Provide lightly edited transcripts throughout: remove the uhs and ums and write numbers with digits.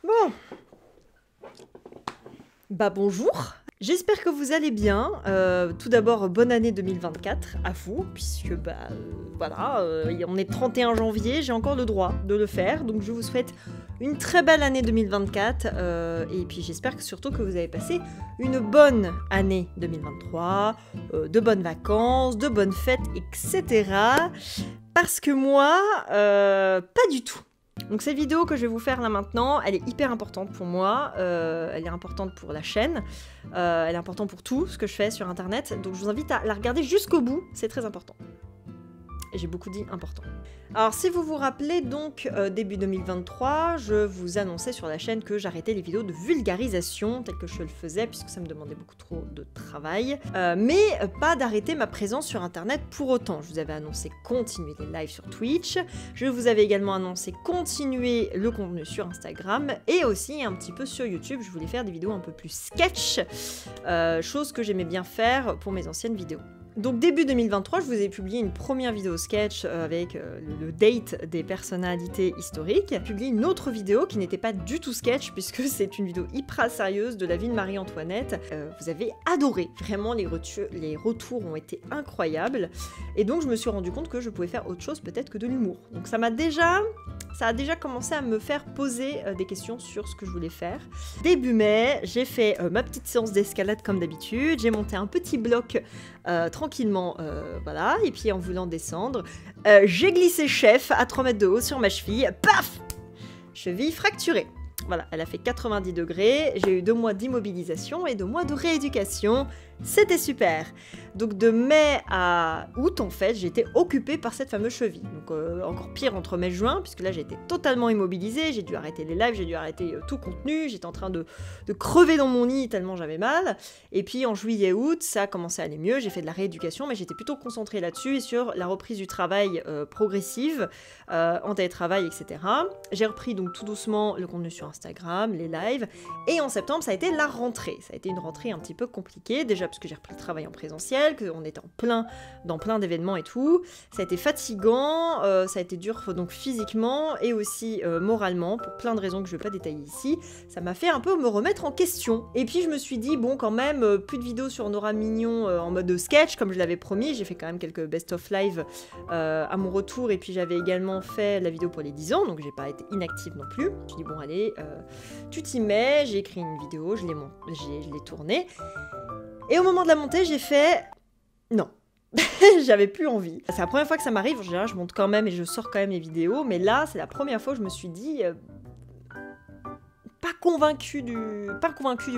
Bon, bah bonjour. J'espère que vous allez bien. Tout d'abord, bonne année 2024 à vous, puisque voilà, on est 31 janvier, j'ai encore le droit de le faire, donc je vous souhaite une très belle année 2024, et puis j'espère que surtout que vous avez passé une bonne année 2023, de bonnes vacances, de bonnes fêtes, etc. Parce que moi, pas du tout. Donc cette vidéo que je vais vous faire là maintenant, elle est hyper importante pour moi, elle est importante pour la chaîne, elle est importante pour tout ce que je fais sur internet, donc je vous invite à la regarder jusqu'au bout, c'est très important. Et j'ai beaucoup dit important. Alors si vous vous rappelez donc début 2023, je vous annonçais sur la chaîne que j'arrêtais les vidéos de vulgarisation telles que je le faisais puisque ça me demandait beaucoup trop de travail, mais pas d'arrêter ma présence sur internet pour autant. Je vous avais annoncé continuer les lives sur Twitch, je vous avais également annoncé continuer le contenu sur Instagram et aussi un petit peu sur YouTube. Je voulais faire des vidéos un peu plus sketch, chose que j'aimais bien faire pour mes anciennes vidéos. Donc début 2023, je vous ai publié une première vidéo sketch avec le date des personnalités historiques. J'ai publié une autre vidéo qui n'était pas du tout sketch puisque c'est une vidéo hyper sérieuse de la vie de Marie-Antoinette. Vous avez adoré, vraiment les retours ont été incroyables. Et donc je me suis rendu compte que je pouvais faire autre chose peut-être que de l'humour. Donc ça a déjà commencé à me faire poser des questions sur ce que je voulais faire. Début mai, j'ai fait ma petite séance d'escalade comme d'habitude. J'ai monté un petit bloc tranquillement, voilà, et puis en voulant descendre, j'ai glissé chef à 3 mètres de haut sur ma cheville, paf, cheville fracturée. Voilà, elle a fait 90 degrés, j'ai eu 2 mois d'immobilisation et 2 mois de rééducation, c'était super. Donc de mai à août, en fait, j'étais occupée par cette fameuse cheville. Donc encore pire entre mai et juin, puisque là j'ai été totalement immobilisée, j'ai dû arrêter les lives, j'ai dû arrêter tout contenu, j'étais en train de crever dans mon lit tellement j'avais mal. Et puis en juillet-août, ça a commencé à aller mieux, j'ai fait de la rééducation, mais j'étais plutôt concentrée là-dessus et sur la reprise du travail progressive, en télétravail, etc. J'ai repris donc tout doucement le contenu sur Instagram, les lives, et en septembre, ça a été la rentrée. Ça a été une rentrée un petit peu compliquée, déjà parce que j'ai repris le travail en présentiel, qu'on était dans plein d'événements et tout. Ça a été fatigant, ça a été dur donc physiquement et aussi moralement, pour plein de raisons que je ne vais pas détailler ici. Ça m'a fait un peu me remettre en question. Et puis je me suis dit, bon quand même, plus de vidéos sur Nora Mignon en mode sketch, comme je l'avais promis. J'ai fait quand même quelques best-of live à mon retour, et puis j'avais également fait la vidéo pour les 10 ans, donc j'ai pas été inactive non plus. Je me suis dit, bon allez, tu t'y mets, j'ai écrit une vidéo, je l'ai tournée. Et au moment de la montée, j'ai fait... Non. J'avais plus envie. C'est la première fois que ça m'arrive, en général je monte quand même et je sors quand même les vidéos, mais là c'est la première fois que je me suis dit... pas convaincue du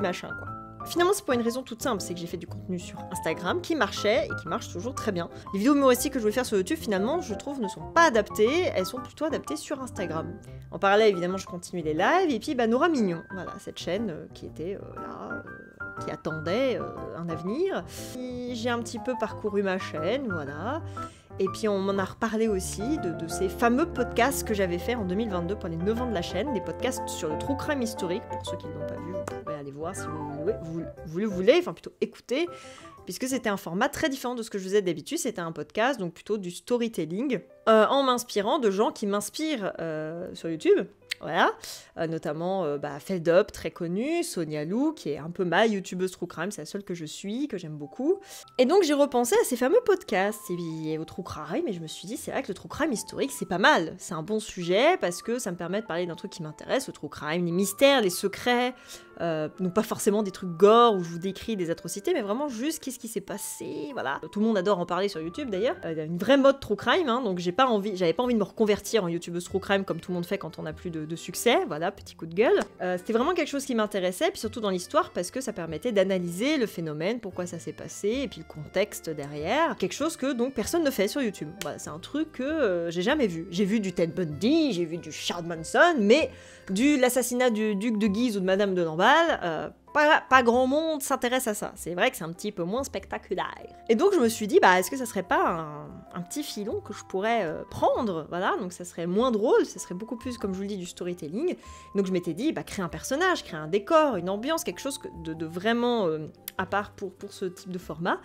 machin, quoi. Finalement, c'est pour une raison toute simple, c'est que j'ai fait du contenu sur Instagram qui marchait et qui marche toujours très bien. Les vidéos humoristiques que je voulais faire sur YouTube, finalement, je trouve, ne sont pas adaptées, elles sont plutôt adaptées sur Instagram. En parallèle, évidemment, je continue les lives, et puis Nora Mignon, voilà, cette chaîne qui était là, qui attendait un avenir. J'ai un petit peu parcouru ma chaîne, voilà. Et puis on m'en a reparlé aussi de ces fameux podcasts que j'avais fait en 2022 pour les 9 ans de la chaîne, des podcasts sur le true crime historique. Pour ceux qui ne l'ont pas vu, vous pouvez aller voir si vous le voulez, enfin plutôt écouter, puisque c'était un format très différent de ce que je faisais d'habitude. C'était un podcast, donc plutôt du storytelling, en m'inspirant de gens qui m'inspirent sur YouTube. Voilà, notamment Feldup, très connu, Sonia Lou, qui est un peu ma youtubeuse true crime, c'est la seule que je suis, que j'aime beaucoup. Et donc j'ai repensé à ces fameux podcasts et au true crime, et je me suis dit, c'est vrai que le true crime historique, c'est pas mal. C'est un bon sujet, parce que ça me permet de parler d'un truc qui m'intéresse, le true crime, les mystères, les secrets, non pas forcément des trucs gore où je vous décris des atrocités, mais vraiment juste qu'est-ce qui s'est passé, voilà. Tout le monde adore en parler sur YouTube d'ailleurs. Il y a une vraie mode true crime, hein, donc j'avais pas envie de me reconvertir en youtubeuse true crime comme tout le monde fait quand on a plus de succès, voilà, petit coup de gueule. C'était vraiment quelque chose qui m'intéressait, puis surtout dans l'histoire, parce que ça permettait d'analyser le phénomène, pourquoi ça s'est passé, et puis le contexte derrière. Quelque chose que donc personne ne fait sur YouTube. Voilà, c'est un truc que j'ai jamais vu. J'ai vu du Ted Bundy, j'ai vu du Charles Manson, mais l'assassinat du duc de Guise ou de Madame de Lamballe, pas grand monde s'intéresse à ça. C'est vrai que c'est un petit peu moins spectaculaire. Et donc je me suis dit, est-ce que ça serait pas un petit filon que je pourrais prendre, voilà, donc ça serait moins drôle, ça serait beaucoup plus, comme je vous le dis, du storytelling. Donc je m'étais dit, créer un personnage, créer un décor, une ambiance, quelque chose de vraiment à part pour ce type de format.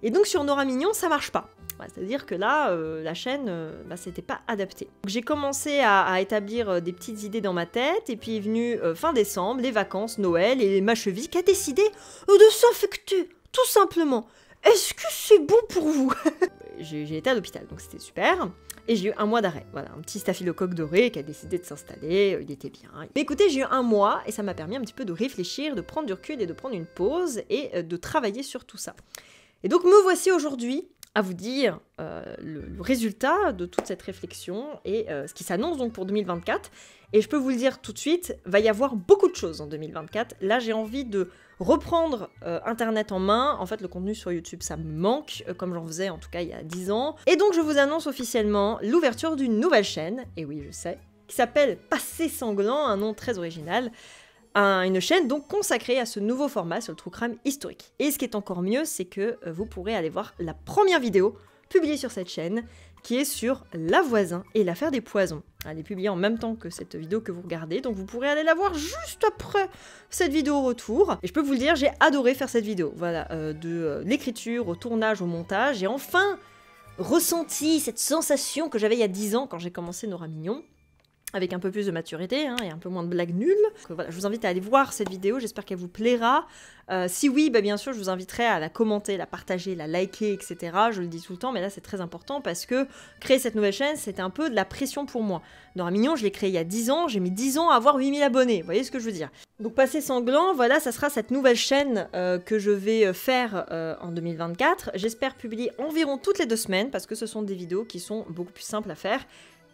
Et donc sur Nora Mignon, ça marche pas. C'est-à-dire que là, la chaîne, c'était pas adapté. J'ai commencé à établir des petites idées dans ma tête, et puis est venu fin décembre, les vacances, Noël, et ma cheville qui a décidé de s'infecter, tout simplement. Est-ce que c'est bon pour vous? J'ai été à l'hôpital, donc c'était super. Et j'ai eu un mois d'arrêt. Voilà, un petit staphylocoque doré qui a décidé de s'installer, il était bien. Mais écoutez, j'ai eu un mois, et ça m'a permis un petit peu de réfléchir, de prendre du recul et de prendre une pause, et de travailler sur tout ça. Et donc me voici aujourd'hui à vous dire le résultat de toute cette réflexion et ce qui s'annonce donc pour 2024. Et je peux vous le dire tout de suite, va y avoir beaucoup de choses en 2024. Là, j'ai envie de reprendre Internet en main. En fait, le contenu sur YouTube, ça me manque, comme j'en faisais en tout cas il y a 10 ans. Et donc, je vous annonce officiellement l'ouverture d'une nouvelle chaîne, et oui, je sais, qui s'appelle Passé Sanglant, un nom très original. Une chaîne donc consacrée à ce nouveau format sur le true crime historique. Et ce qui est encore mieux, c'est que vous pourrez aller voir la première vidéo publiée sur cette chaîne, qui est sur La Voisin et l'affaire des poisons. Elle est publiée en même temps que cette vidéo que vous regardez, donc vous pourrez aller la voir juste après cette vidéo retour. Et je peux vous le dire, j'ai adoré faire cette vidéo. Voilà, de l'écriture au tournage, au montage, j'ai enfin ressenti cette sensation que j'avais il y a 10 ans quand j'ai commencé Nora Mignon, avec un peu plus de maturité et un peu moins de blagues nulles. Donc, voilà, je vous invite à aller voir cette vidéo, j'espère qu'elle vous plaira. Si oui, bien sûr, je vous inviterai à la commenter, la partager, la liker, etc. Je le dis tout le temps, mais là c'est très important parce que créer cette nouvelle chaîne, c'était un peu de la pression pour moi. Nora Mignon, je l'ai créée il y a 10 ans, j'ai mis 10 ans à avoir 8000 abonnés, vous voyez ce que je veux dire. Donc Passé Sanglant, voilà, ça sera cette nouvelle chaîne que je vais faire en 2024. J'espère publier environ toutes les 2 semaines, parce que ce sont des vidéos qui sont beaucoup plus simples à faire.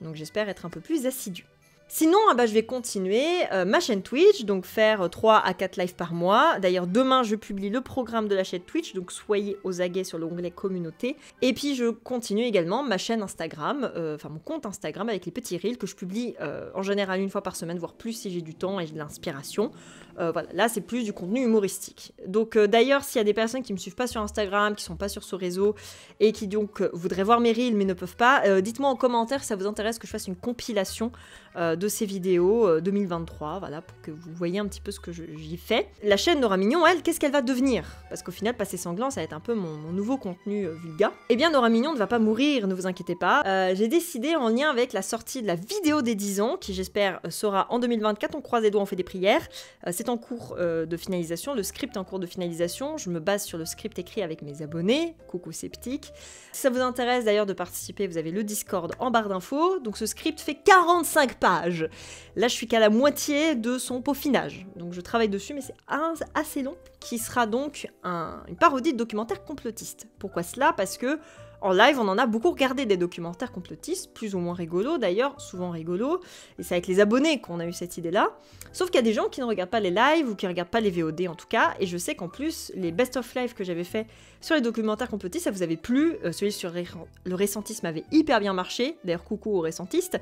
Donc j'espère être un peu plus assidue. Sinon, je vais continuer ma chaîne Twitch, donc faire 3 à 4 lives par mois. D'ailleurs, demain, je publie le programme de la chaîne Twitch, donc soyez aux aguets sur l'onglet communauté. Et puis, je continue également ma chaîne Instagram, enfin mon compte Instagram avec les petits reels que je publie en général 1 fois par semaine, voire plus si j'ai du temps et de l'inspiration. Voilà, là, c'est plus du contenu humoristique. Donc, d'ailleurs, s'il y a des personnes qui ne me suivent pas sur Instagram, qui ne sont pas sur ce réseau, et qui donc voudraient voir mes reels mais ne peuvent pas, dites-moi en commentaire si ça vous intéresse que je fasse une compilation de ces vidéos 2023, voilà, pour que vous voyez un petit peu ce que j'y fais. La chaîne Nora Mignon, elle, qu'est-ce qu'elle va devenir? Parce qu'au final, Passé Sanglant, ça va être un peu mon nouveau contenu vulga. Eh bien, Nora Mignon ne va pas mourir, ne vous inquiétez pas. J'ai décidé, en lien avec la sortie de la vidéo des 10 ans, qui j'espère sera en 2024, on croise les doigts, on fait des prières. C'est en cours de finalisation, le script est en cours de finalisation, je me base sur le script écrit avec mes abonnés, coucou sceptique. Si ça vous intéresse d'ailleurs de participer, vous avez le Discord en barre d'infos, donc ce script fait 45 pages. Là, je suis qu'à la moitié de son peaufinage, donc je travaille dessus, mais c'est assez long, qui sera donc une parodie de documentaire complotiste. Pourquoi cela? Parce que en live, on en a beaucoup regardé des documentaires complotistes, plus ou moins rigolos d'ailleurs, souvent rigolos, et c'est avec les abonnés qu'on a eu cette idée-là. Sauf qu'il y a des gens qui ne regardent pas les lives, ou qui ne regardent pas les VOD en tout cas, et je sais qu'en plus, les best-of live que j'avais fait sur les documentaires complotistes, ça vous avait plu, celui sur le récentisme avait hyper bien marché, d'ailleurs coucou aux récentistes,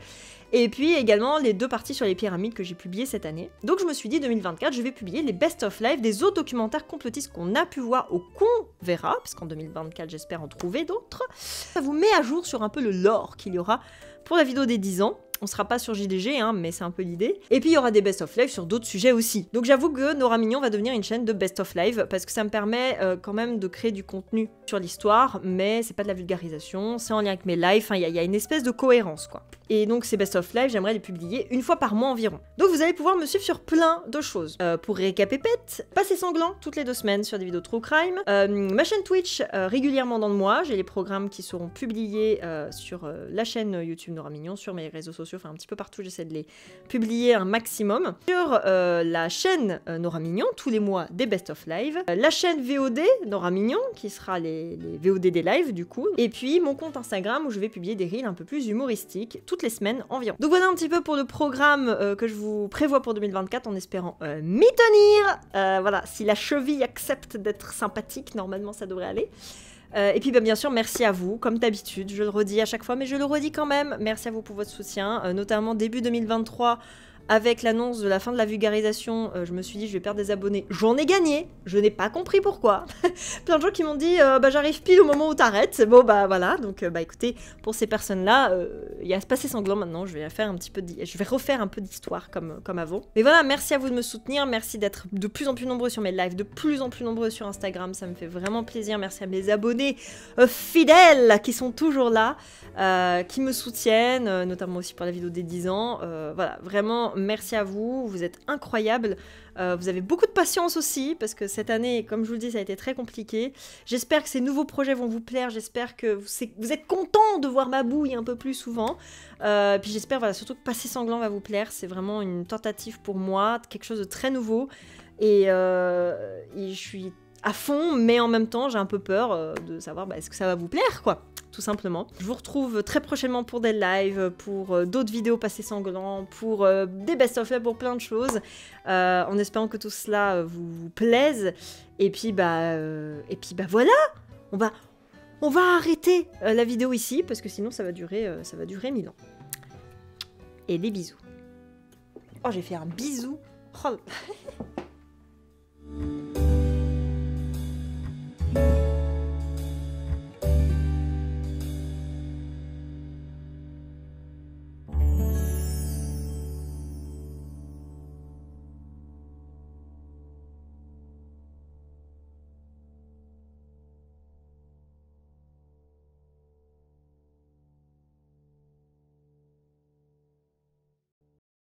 et puis également les 2 parties sur les pyramides que j'ai publiées cette année. Donc je me suis dit, 2024, je vais publier les best-of live des autres documentaires complotistes qu'on a pu voir ou qu'on verra, parce qu'en 2024, j'espère en trouver d'autres. Ça vous met à jour sur un peu le lore qu'il y aura pour la vidéo des 10 ans. On sera pas sur JDG, hein, mais c'est un peu l'idée. Et puis il y aura des best-of live sur d'autres sujets aussi. Donc j'avoue que Nora Mignon va devenir une chaîne de best-of live, parce que ça me permet quand même de créer du contenu sur l'histoire, mais c'est pas de la vulgarisation, c'est en lien avec mes lives, il y a une espèce de cohérence, quoi. Et donc ces best-of live, j'aimerais les publier 1 fois par mois environ. Donc vous allez pouvoir me suivre sur plein de choses. Pour récapépète, Passé Sanglant toutes les 2 semaines sur des vidéos true crime, ma chaîne Twitch régulièrement dans le mois, j'ai les programmes qui seront publiés sur la chaîne YouTube Nora Mignon, sur mes réseaux sociaux, enfin un petit peu partout, j'essaie de les publier un maximum. Sur la chaîne Nora Mignon, tous les mois des best-of live, la chaîne VOD Nora Mignon, qui sera les VOD des lives du coup, et puis mon compte Instagram où je vais publier des reels un peu plus humoristiques, toutes les semaines environ. Donc voilà un petit peu pour le programme que je vous prévois pour 2024, en espérant m'y tenir. Voilà, si la cheville accepte d'être sympathique, normalement ça devrait aller. Et puis bien sûr, merci à vous, comme d'habitude, je le redis à chaque fois, mais je le redis quand même, merci à vous pour votre soutien, notamment début 2023, avec l'annonce de la fin de la vulgarisation, je me suis dit je vais perdre des abonnés. J'en ai gagné, je n'ai pas compris pourquoi. Plein de gens qui m'ont dit bah j'arrive pile au moment où t'arrêtes. Bon bah voilà, donc bah écoutez, pour ces personnes-là, il y a ce passé sanglant maintenant, je vais faire un petit peu je vais refaire un peu d'histoire comme avant. Mais voilà, merci à vous de me soutenir, merci d'être de plus en plus nombreux sur mes lives, de plus en plus nombreux sur Instagram, ça me fait vraiment plaisir. Merci à mes abonnés fidèles qui sont toujours là, qui me soutiennent, notamment aussi pour la vidéo des 10 ans. Voilà, vraiment merci à vous, vous êtes incroyables. Vous avez beaucoup de patience aussi, parce que cette année, comme je vous le dis, ça a été très compliqué. J'espère que ces nouveaux projets vont vous plaire, j'espère que vous êtes contents de voir ma bouille un peu plus souvent. Puis j'espère voilà, surtout que Passé Sanglant va vous plaire, c'est vraiment une tentative pour moi, quelque chose de très nouveau. Et je suis à fond, mais en même temps, j'ai un peu peur de savoir est-ce que ça va vous plaire, quoi, tout simplement. Je vous retrouve très prochainement pour des lives, pour d'autres vidéos Passé Sanglant, pour des best-of, pour plein de choses, en espérant que tout cela vous plaise. Et puis, bah voilà, on va arrêter la vidéo ici, parce que sinon ça va durer 1000 ans. Et des bisous. Oh, j'ai fait un bisou. Oh.